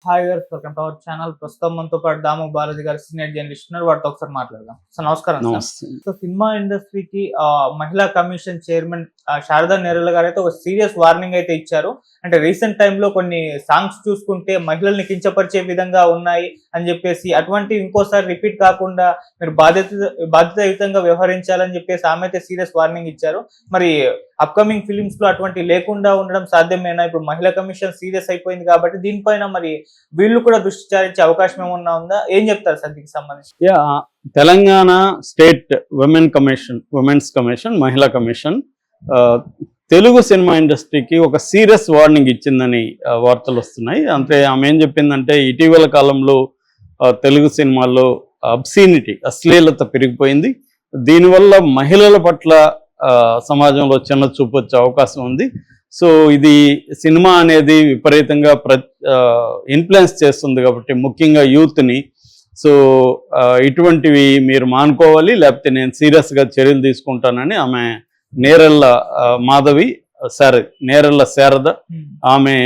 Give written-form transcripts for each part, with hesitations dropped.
Hi గారు, welcome to our channel. ప్రస్తుతం మనతో పాటు దాము బాలాజీ గారు సీనియర్ జర్నలిస్ట్ ఉన్నారు. వాటితో ఒకసారి మాట్లాడదాం. సార్ నమస్కారం. నమస్తే. సో సినిమా ఇండస్ట్రీకి మహిళా కమిషన్ చైర్మన్ శారదా నెరల గారు అయితే ఒక సీరియస్ వార్నింగ్ అయితే ఇచ్చారు. అంటే రీసెంట్ టైంలో కొన్ని సాంగ్స్ చూసుకుంటే మహిళల్ని కించపరిచే విధంగా ఉన్నాయి అని చెప్పేసి, అటువంటి ఇంకోసారి రిపీట్ కాకుండా మీరు బాధ్యతాయుతంగా వ్యవహరించాలని చెప్పేసి ఆమె అయితే సీరియస్ వార్నింగ్ ఇచ్చారు. మరి అప్కమింగ్ ఫిలిమ్స్ లో అటువంటి లేకుండా ఉండడం సాధ్యమేనా? ఇప్పుడు మహిళా కమిషన్ సీరియస్ అయిపోయింది కాబట్టి దీనిపైన మరి వీళ్ళు కూడా దృష్టి సారించే అవకాశం ఏమన్నా ఉందా? ఏం చెప్తారు సార్ దీనికి సంబంధించి? తెలంగాణ స్టేట్ ఉమెన్స్ కమిషన్ మహిళా కమిషన్ తెలుగు సినిమా ఇండస్ట్రీకి ఒక సీరియస్ వార్నింగ్ ఇచ్చిందని వార్తలు వస్తున్నాయి. అంటే ఆమె ఏం చెప్పిందంటే, ఇటీవల కాలంలో తెలుగు సినిమాల్లో అశ్లీలత పెరిగిపోయింది. దీనివల్ల మహిళల పట్ల సమాజంలో చిన్న చూపు వచ్చే అవకాశం ఉంది. సో ఇది సినిమా అనేది విపరీతంగా ఇన్ఫ్లుయెన్స్ చేస్తుంది కాబట్టి ముఖ్యంగా యూత్ని. సో ఇటువంటివి మీరు మానుకోవాలి, లేకపోతే నేను సీరియస్గా చర్యలు తీసుకుంటానని ఆమె నేరెళ్ళ శారద ఆమె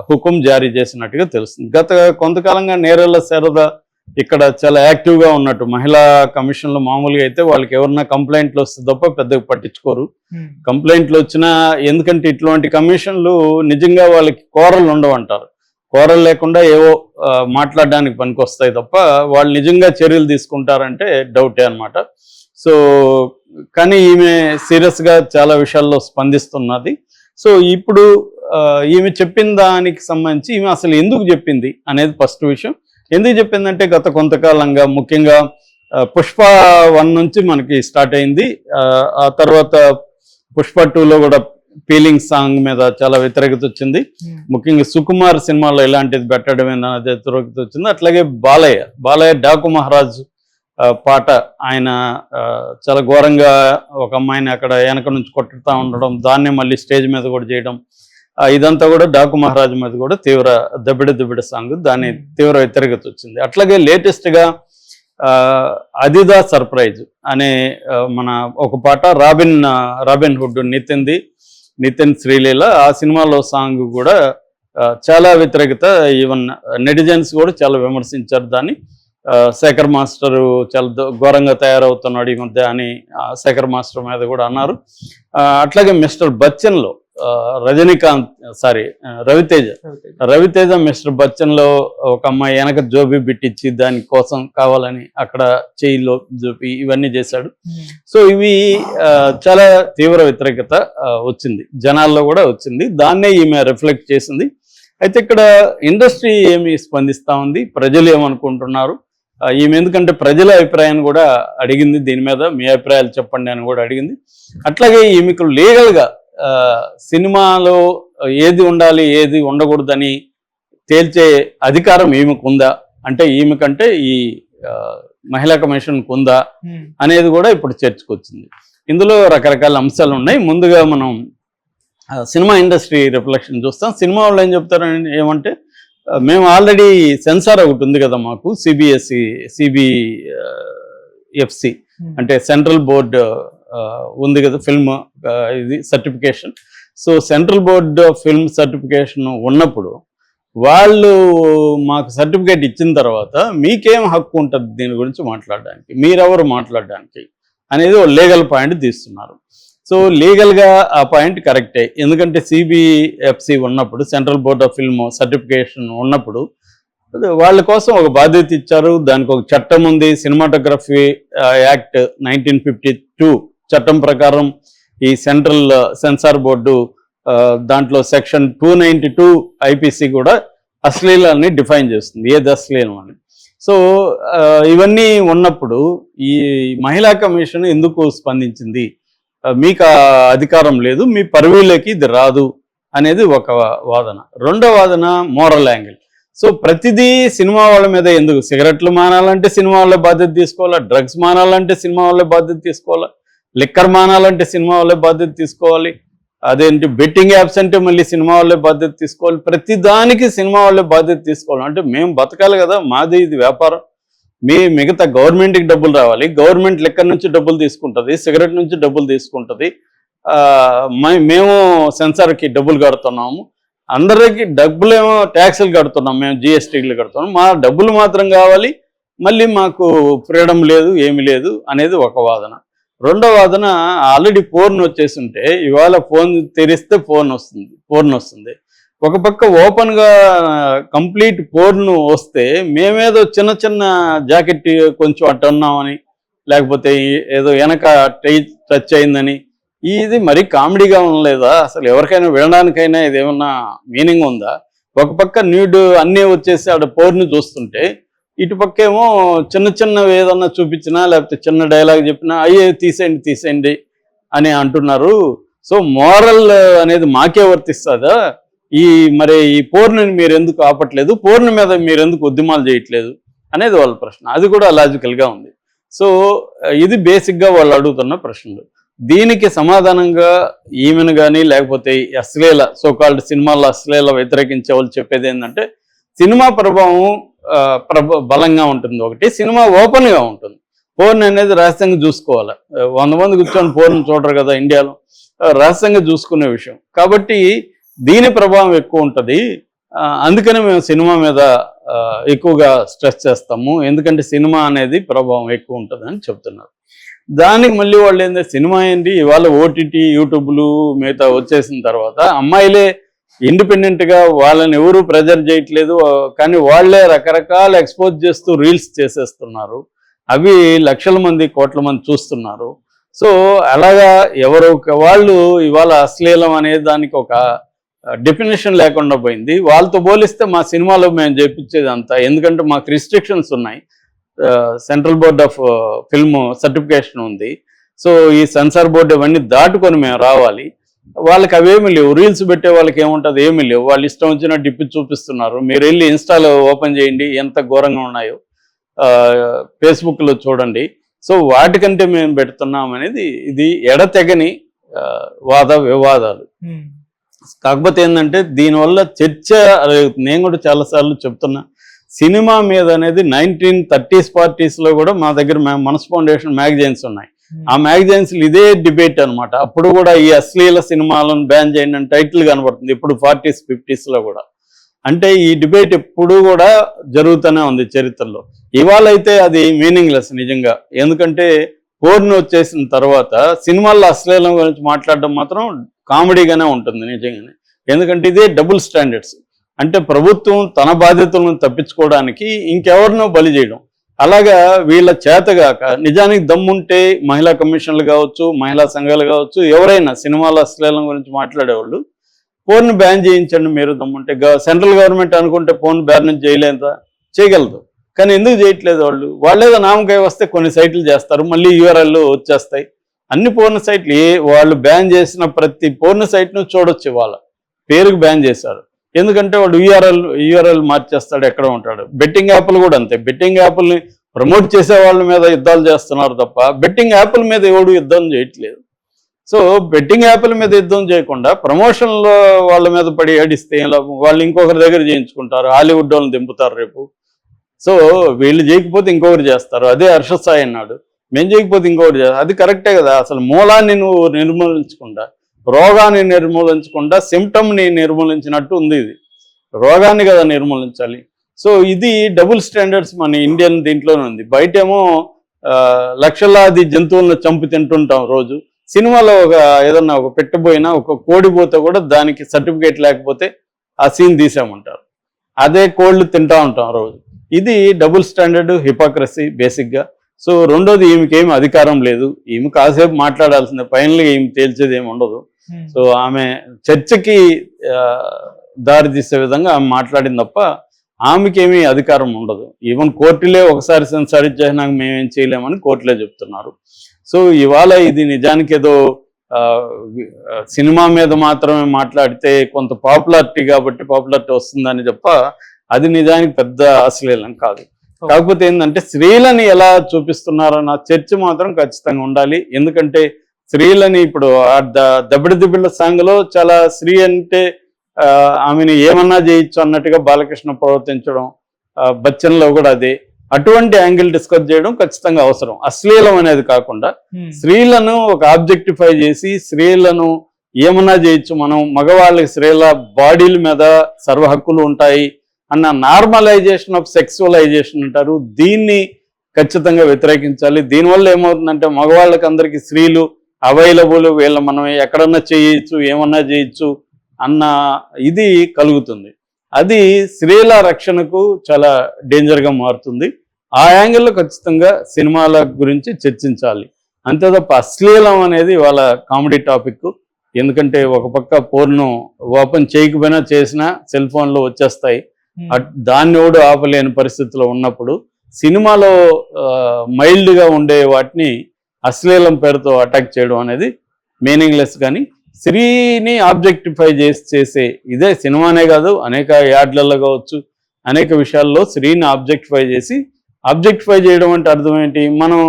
హుకుం జారీ చేసినట్టుగా తెలుస్తుంది. గత కొంతకాలంగా నేరెళ్ళ శారద ఇక్కడ చాలా యాక్టివ్గా ఉన్నట్టు. మహిళా కమిషన్లో మామూలుగా అయితే వాళ్ళకి ఎవరన్నా కంప్లైంట్లు వస్తే తప్ప పెద్దగా పట్టించుకోరు. కంప్లైంట్లు వచ్చినా, ఎందుకంటే ఇట్లాంటి కమిషన్లు నిజంగా వాళ్ళకి కోరలు ఉండవంటారు. కోరలు లేకుండా ఏవో మాట్లాడడానికి పనికొస్తాయి తప్ప వాళ్ళు నిజంగా చర్యలు తీసుకుంటారంటే డౌటే అనమాట. సో కానీ ఈమె సీరియస్గా చాలా విషయాల్లో స్పందిస్తున్నది. సో ఇప్పుడు ఈమె చెప్పిన దానికి సంబంధించి ఈమె అసలు ఎందుకు చెప్పింది అనేది ఫస్ట్ విషయం. ఎందుకు చెప్పిందంటే, గత కొంతకాలంగా ముఖ్యంగా పుష్ప 1 నుంచి మనకి స్టార్ట్ అయింది. ఆ తర్వాత పుష్ప 2లో కూడా ఫీలింగ్ సాంగ్ మీద చాలా వ్యతిరేకత వచ్చింది. ముఖ్యంగా సుకుమార్ సినిమాలో ఇలాంటిది పెట్టడం అనేది వ్యతిరేకత వచ్చింది. అట్లాగే బాలయ్య డాకు మహారాజ్ పాట, ఆయన చాలా ఘోరంగా ఒక అమ్మాయిని అక్కడ వెనక నుంచి కొట్టుతా ఉండడం, దాన్నే మళ్ళీ స్టేజ్ మీద కూడా చేయడం, ఇదంతా కూడా డాకు మహారాజ్ మీద కూడా తీవ్ర దబ్బిడ సాంగ్, దాని తీవ్ర వ్యతిరేకత వచ్చింది. అట్లాగే లేటెస్ట్గా అదిదా సర్ప్రైజ్ అనే మన ఒక పాట రాబిన్ హుడ్ నితిన్ శ్రీలీల, ఆ సినిమాలో సాంగ్ కూడా చాలా వ్యతిరేకత. ఈవెన్ నెటిజన్స్ కూడా చాలా విమర్శించారు దాన్ని. శేఖర్ మాస్టర్ చాలా ఘోరంగా తయారవుతున్నాడు ఈ మధ్య అని శేఖర్ మాస్టర్ మీద కూడా అన్నారు. అట్లాగే మిస్టర్ బచ్చన్లో రవితేజ మిస్టర్ బచ్చన్లో ఒక అమ్మాయి వెనక జోబీ బిట్టించి దాని కోసం కావాలని అక్కడ చేయిలో జోబి ఇవన్నీ చేశాడు. సో ఇవి చాలా తీవ్ర వ్యతిరేకత వచ్చింది, జనాల్లో కూడా వచ్చింది. దాన్నే ఈమె రిఫ్లెక్ట్ చేసింది. అయితే ఇక్కడ ఇండస్ట్రీ ఏమి స్పందిస్తూ ఉంది, ప్రజలు ఏమనుకుంటున్నారు, ఈమె ఎందుకంటే ప్రజల అభిప్రాయాన్ని కూడా అడిగింది, దీని మీద మీ అభిప్రాయాలు చెప్పండి అని కూడా అడిగింది. అట్లాగే ఈమెకు లీగల్గా సినిమాలో ఏది ఉండాలి ఏది ఉండకూడదని తేల్చే అధికారం ఈమెకు ఉందా, అంటే ఈమెకంటే ఈ మహిళా కమిషన్కు ఉందా అనేది కూడా ఇప్పుడు చర్చకు వచ్చింది. ఇందులో రకరకాల అంశాలు ఉన్నాయి. ముందుగా మనం సినిమా ఇండస్ట్రీ రిఫ్లెక్షన్ చూస్తాం. సినిమా వాళ్ళు ఏం చెప్తారని ఏమంటే, మేము ఆల్రెడీ సెన్సార్ ఒకటి ఉంది కదా మాకు, సిబిఎఫ్సి అంటే సెంట్రల్ బోర్డ్ ఉంది కదా ఫిల్మ్ ఇది certification. So central board of film certification ఉన్నప్పుడు వాళ్ళు మాకు సర్టిఫికేట్ ఇచ్చిన తర్వాత మీకేం హక్కు ఉంటుంది దీని గురించి మాట్లాడడానికి, మీరెవరు మాట్లాడడానికి అనేది లీగల్ పాయింట్ తీస్తున్నారు. సో లీగల్గా ఆ పాయింట్ కరెక్టే. ఎందుకంటే సిబిఎఫ్సి ఉన్నప్పుడు, central board of film certification ఉన్నప్పుడు వాళ్ళ కోసం ఒక బాధ్యత ఇచ్చారు. దానికి ఒక చట్టం ఉంది, సినిమాటోగ్రఫీ యాక్ట్ 1952 చట్టం ప్రకారం ఈ సెంట్రల్ సెన్సార్ బోర్డు దాంట్లో సెక్షన్ 292 ఐపీసీ కూడా అశ్లీలాన్ని డిఫైన్ చేస్తుంది, ఏది అశ్లీలం అని. సో ఇవన్నీ ఉన్నప్పుడు ఈ మహిళా కమిషన్ ఎందుకు స్పందించింది, మీకు అధికారం లేదు, మీ పరివీళ్ళకి ఇది రాదు అనేది ఒక వాదన. రెండో వాదన మోరల్ యాంగిల్. సో ప్రతిదీ సినిమా వాళ్ళ మీద ఎందుకు, సిగరెట్లు మానాలంటే సినిమా వాళ్ళే బాధ్యత తీసుకోవాలా, డ్రగ్స్ మానాలంటే సినిమా వాళ్ళే బాధ్యత తీసుకోవాలా, లిక్కర్ మానాలంటే సినిమా వాళ్ళే బాధ్యత తీసుకోవాలి, అదేంటి బెట్టింగ్ యాప్స్ అంటే మళ్ళీ సినిమా వాళ్ళే బాధ్యత తీసుకోవాలి, ప్రతిదానికి సినిమా వాళ్ళే బాధ్యత తీసుకోవాలి. అంటే మేము బతకాలి కదా, మాది ఇది వ్యాపారం, మిగతా గవర్నమెంట్కి డబ్బులు రావాలి, గవర్నమెంట్ లిక్కర్ నుంచి డబ్బులు తీసుకుంటుంది, సిగరెట్ నుంచి డబ్బులు తీసుకుంటుంది, మేము సెన్సార్కి డబ్బులు కడుతున్నాము, అందరికి డబ్బులేమో ట్యాక్సులు కడుతున్నాం, మేము జిఎస్టీలు కడుతున్నాం, మా డబ్బులు మాత్రం కావాలి, మళ్ళీ మాకు ఫ్రీడమ్ లేదు, ఏమి లేదు అనేది ఒక వాదన. రెండో వాదన, ఆల్రెడీ ఫోన్ వచ్చేసి ఉంటే ఇవాళ ఫోన్ తెరిస్తే ఫోన్ వస్తుంది. ఒక పక్క ఓపెన్గా కంప్లీట్ ఫోన్ వస్తే మేమేదో చిన్న చిన్న జాకెట్ కొంచెం అట్టు ఉన్నామని, లేకపోతే ఏదో వెనక టచ్ అయిందని, ఇది మరీ కామెడీగా ఉండలేదా? అసలు ఎవరికైనా వినడానికైనా ఇది ఏమన్నా మీనింగ్ ఉందా? ఒక పక్క న్యూడ్ అన్నీ వచ్చేసి ఆడ పోర్ని చూస్తుంటే, ఇటు పక్క ఏమో చిన్న చిన్నవి ఏదన్నా చూపించినా లేకపోతే చిన్న డైలాగ్ చెప్పినా అయ్యే తీసేయండి అని అంటున్నారు. సో మోరల్ అనేది మాకే వర్తిస్తుందా? మరి ఈ పోర్ని మీరు ఎందుకు ఆపట్లేదు, పోర్ని మీద మీరు ఎందుకు ఉద్యమాలు చేయట్లేదు అనేది వాళ్ళ ప్రశ్న. అది కూడా లాజికల్గా ఉంది. సో ఇది బేసిక్గా వాళ్ళు అడుగుతున్న ప్రశ్నలు. దీనికి సమాధానంగా ఈమెను కానీ లేకపోతే అశ్లీల సోకాల్డ్ సినిమాల్లో అశ్లీల వ్యతిరేకించే వాళ్ళు చెప్పేది ఏంటంటే, సినిమా ప్రభావం బలంగా ఉంటుంది. ఒకటి, సినిమా ఓపెన్గా ఉంటుంది. ఫోన్ అనేది రహస్యంగా చూసుకోవాలి. 100 మంది కూర్చొని ఫోన్ చూడరు కదా ఇండియాలో, రహస్యంగా చూసుకునే విషయం కాబట్టి దీని ప్రభావం ఎక్కువ ఉంటుంది. అందుకనే మేము సినిమా మీద ఎక్కువగా స్ట్రెస్ చేస్తాము, ఎందుకంటే సినిమా అనేది ప్రభావం ఎక్కువ ఉంటుంది అని చెప్తున్నారు. దానికి మళ్ళీ వాళ్ళు ఏంటంటే, సినిమా ఏంటి ఇవాళ ఓటీటీ యూట్యూబ్లు మిగతా వచ్చేసిన తర్వాత అమ్మాయిలే ఇండిపెండెంట్గా వాళ్ళని ఎవరు ప్రెజర్ చేయట్లేదు, కానీ వాళ్ళే రకరకాల ఎక్స్పోజ్ చేస్తూ రీల్స్ చేసేస్తున్నారు. అవి లక్షల మంది కోట్ల మంది చూస్తున్నారు. సో అలాగా ఎవరు వాళ్ళు ఇవాళ అశ్లీలం అనే దానికి ఒక డెఫినేషన్ లేకుండా పోయింది. వాళ్ళతో పోలిస్తే మా సినిమాలో మేము చేపించేది అంతా, ఎందుకంటే మాకు రిస్ట్రిక్షన్స్ ఉన్నాయి. Central board of film certification ఉంది. సో ఈ సెన్సార్ బోర్డు ఇవన్నీ దాటుకొని మేము రావాలి. వాళ్ళకి అవేమి లేవు, రీల్స్ పెట్టే వాళ్ళకి ఏముంటుంది, ఏమీ లేవు. వాళ్ళు ఇష్టం వచ్చినట్టు డిప్పి చూపిస్తున్నారు. మీరు వెళ్ళి ఇన్స్టాలో ఓపెన్ చేయండి, ఎంత ఘోరంగా ఉన్నాయో, ఫేస్బుక్లో చూడండి. సో వాటికంటే మేము పెడుతున్నాం అనేది ఇది ఎడతెగని వాద వివాదాలు. కాకపోతే ఏంటంటే దీనివల్ల చర్చ, నేను కూడా చాలాసార్లు చెప్తున్నా, సినిమా మీద అనేది 1930s 40s కూడా మా దగ్గర మనస్ ఫౌండేషన్ మ్యాగజైన్స్ ఉన్నాయి. ఆ మ్యాగజైన్స్ ఇదే డిబేట్ అనమాట. అప్పుడు కూడా ఈ అశ్లీల సినిమాలను బ్యాన్ చేయండి అని టైటిల్ కనబడుతుంది. ఇప్పుడు 40s 50s కూడా. అంటే ఈ డిబేట్ ఎప్పుడూ కూడా జరుగుతూనే ఉంది చరిత్రలో. ఇవాళ అయితే అది మీనింగ్లెస్ నిజంగా. ఎందుకంటే పోర్న్ వచ్చేసిన తర్వాత సినిమాల్లో అశ్లీలం గురించి మాట్లాడడం మాత్రం కామెడీగానే ఉంటుంది నిజంగానే. ఎందుకంటే ఇదే డబుల్ స్టాండర్డ్స్. అంటే ప్రభుత్వం తన బాధ్యతలను తప్పించుకోవడానికి ఇంకెవరినో బలి చేయడం. అలాగా వీళ్ళ చేతగాక, నిజానికి దమ్ముంటే మహిళా కమిషన్లు కావచ్చు, మహిళా సంఘాలు కావచ్చు, ఎవరైనా సినిమాల అశ్లీలం గురించి మాట్లాడేవాళ్ళు ఫోన్ బ్యాన్ చేయించండి మీరు దమ్ముంటే. సెంట్రల్ గవర్నమెంట్ అనుకుంటే ఫోన్ బ్యాన్ చేయలేదా? చేయగలదు. కానీ ఎందుకు చేయట్లేదు వాళ్ళు? వాళ్ళేదో నామకాయ వస్తే కొన్ని సైట్లు చేస్తారు, మళ్ళీ యూఆర్ఎల్ వచ్చేస్తాయి. అన్ని పోర్న్ సైట్లు వాళ్ళు బ్యాన్ చేసిన ప్రతి పోర్న్ సైట్ను చూడొచ్చు. వాళ్ళ పేరుకు బ్యాన్ చేశారు, ఎందుకంటే వాడు యూఆర్ఎల్ మార్చేస్తాడు, ఎక్కడ ఉంటాడు. బెట్టింగ్ యాప్లు కూడా అంతే. బెట్టింగ్ యాప్ల్ని ప్రమోట్ చేసే వాళ్ళ మీద యుద్ధాలు చేస్తున్నారు తప్ప బెట్టింగ్ యాప్ల మీద ఎవడు యుద్ధం చేయట్లేదు. సో బెట్టింగ్ యాప్ల మీద యుద్ధం చేయకుండా ప్రమోషన్లో వాళ్ళ మీద పడి ఏడిస్తే వాళ్ళు ఇంకొకరి దగ్గర చేయించుకుంటారు, హాలీవుడ్ వాళ్ళని దింపుతారు రేపు. సో వీళ్ళు చేయకపోతే ఇంకొకరు చేస్తారు. అదే హర్షద్ సాయి అన్నాడు, మేము చేయకపోతే ఇంకొకటి చేస్తారు. అది కరెక్టే కదా. అసలు మూలాన్ని నువ్వు నిర్మూలించకుండా, రోగాన్ని నిర్మూలించకుండా సిమ్టమ్ని నిర్మూలించినట్టు ఉంది. ఇది రోగాన్ని కదా నిర్మూలించాలి. సో ఇది డబుల్ స్టాండర్డ్స్ మన ఇండియన్ దీంట్లోనే ఉంది. బయటేమో లక్షలాది జంతువులను చంపి తింటుంటాం రోజు. సినిమాలో ఏదన్నా ఒక పెట్టబోయినా ఒక కోడి పోతే కూడా దానికి సర్టిఫికేట్ లేకపోతే ఆ సీన్ తీసామంటారు. అదే కోళ్ళు తింటా ఉంటాం రోజు. ఇది డబుల్ స్టాండర్డ్, హిపోక్రసీ బేసిక్గా. సో రెండోది, ఈమెకేమి అధికారం లేదు, ఈమె కాసేపు మాట్లాడాల్సిందే, ఫైనల్గా ఈమె తేల్చేది ఏమి ఉండదు. సో ఆమె చర్చకి దారి తీసే విధంగా ఆమె మాట్లాడింది తప్ప ఆమెకేమీ అధికారం ఉండదు. ఈవెన్ కోర్టులే ఒకసారి సెన్సార్ ఇచ్చేసినాక మేమేం చేయలేమని కోర్టులే చెప్తున్నారు. సో ఇవాళ ఇది నిజానికి ఏదో సినిమా మీద మాత్రమే మాట్లాడితే కొంత పాపులారిటీ కాబట్టి పాపులారిటీ వస్తుందని తప్ప అది నిజానికి పెద్ద అశ్లీలం కాదు. కాకపోతే ఏంటంటే స్త్రీలని ఎలా చూపిస్తున్నారన్న చర్చ మాత్రం ఖచ్చితంగా ఉండాలి. ఎందుకంటే స్త్రీలని ఇప్పుడు దబ్బిడిదిబ్బిళ్ళ సాంగ్లో చాలా స్త్రీ అంటే ఆమెను ఏమన్నా చేయొచ్చు అన్నట్టుగా బాలకృష్ణ ప్రవర్తించడం, బచ్చన్లో కూడా అదే. అటువంటి యాంగిల్ డిస్కస్ చేయడం ఖచ్చితంగా అవసరం. అశ్లీలం అనేది కాకుండా స్త్రీలను ఒక ఆబ్జెక్టిఫై చేసి స్త్రీలను ఏమన్నా చేయొచ్చు, మనం మగవాళ్ళకి స్త్రీల బాడీల మీద సర్వ హక్కులు ఉంటాయి అన్న నార్మలైజేషన్ ఆఫ్ సెక్సువలైజేషన్ అంటారు. దీన్ని ఖచ్చితంగా వ్యతిరేకించాలి. దీనివల్ల ఏమవుతుందంటే మగవాళ్ళకి అందరికీ స్త్రీలు అవైలబుల్, వీళ్ళ మనం ఎక్కడన్నా చేయొచ్చు, ఏమన్నా చేయొచ్చు అన్న ఇది కలుగుతుంది. అది స్త్రీల రక్షణకు చాలా డేంజర్గా మారుతుంది. ఆ యాంగిల్లో ఖచ్చితంగా సినిమాల గురించి చర్చించాలి. అంతే తప్ప అశ్లీలం అనేది వాళ్ళ కామెడీ టాపిక్. ఎందుకంటే ఒక పక్క పోర్ను ఓపెన్ చేయకపోయినా చేసినా సెల్ ఫోన్లో వచ్చేస్తాయి. దాన్ని కూడా ఆపలేని పరిస్థితిలో ఉన్నప్పుడు సినిమాలో మైల్డ్గా ఉండే వాటిని అశ్లీలం పేరుతో అటాక్ చేయడం అనేది మీనింగ్లెస్. కానీ స్త్రీని ఆబ్జెక్టిఫై చేసే ఇదే సినిమానే కాదు, అనేక యాడ్లలో కావచ్చు, అనేక విషయాల్లో స్త్రీని ఆబ్జెక్టిఫై చేయడం అంటే అర్థం ఏంటి? మనం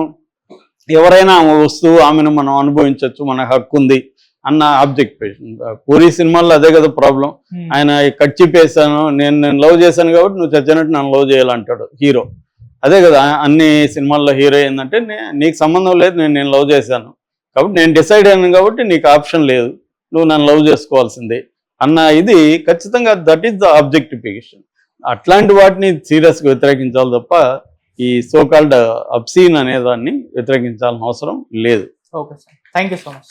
ఎవరైనా ఆమె వస్తువు, ఆమెను మనం అనుభవించవచ్చు, మన హక్కు ఉంది అన్న ఆబ్జెక్టిఫికేషన్. పూరి సినిమాల్లో అదే కదా ప్రాబ్లం. ఆయన కట్ చెప్పేసాను, నేను లవ్ చేశాను కాబట్టి నువ్వు చచ్చినట్టు నన్ను లవ్ చేయాలంటాడు హీరో. అదే కదా అన్ని సినిమాల్లో హీరో ఏంటంటే నీకు సంబంధం లేదు, నేను లవ్ చేశాను కాబట్టి నేను డిసైడ్ అయ్యాను కాబట్టి నీకు ఆప్షన్ లేదు, నువ్వు నన్ను లవ్ చేసుకోవాల్సిందే అన్న ఇది ఖచ్చితంగా దట్ ఈస్ ద ఆబ్జెక్టిఫికేషన్. అట్లాంటి వాటిని సీరియస్గా వ్యతిరేకించాలి తప్ప ఈ సో కాల్డ్ అబ్సీన్ అనే దాన్ని వ్యతిరేకించాల్సిన అవసరం లేదు. Okay sir, thank you so much.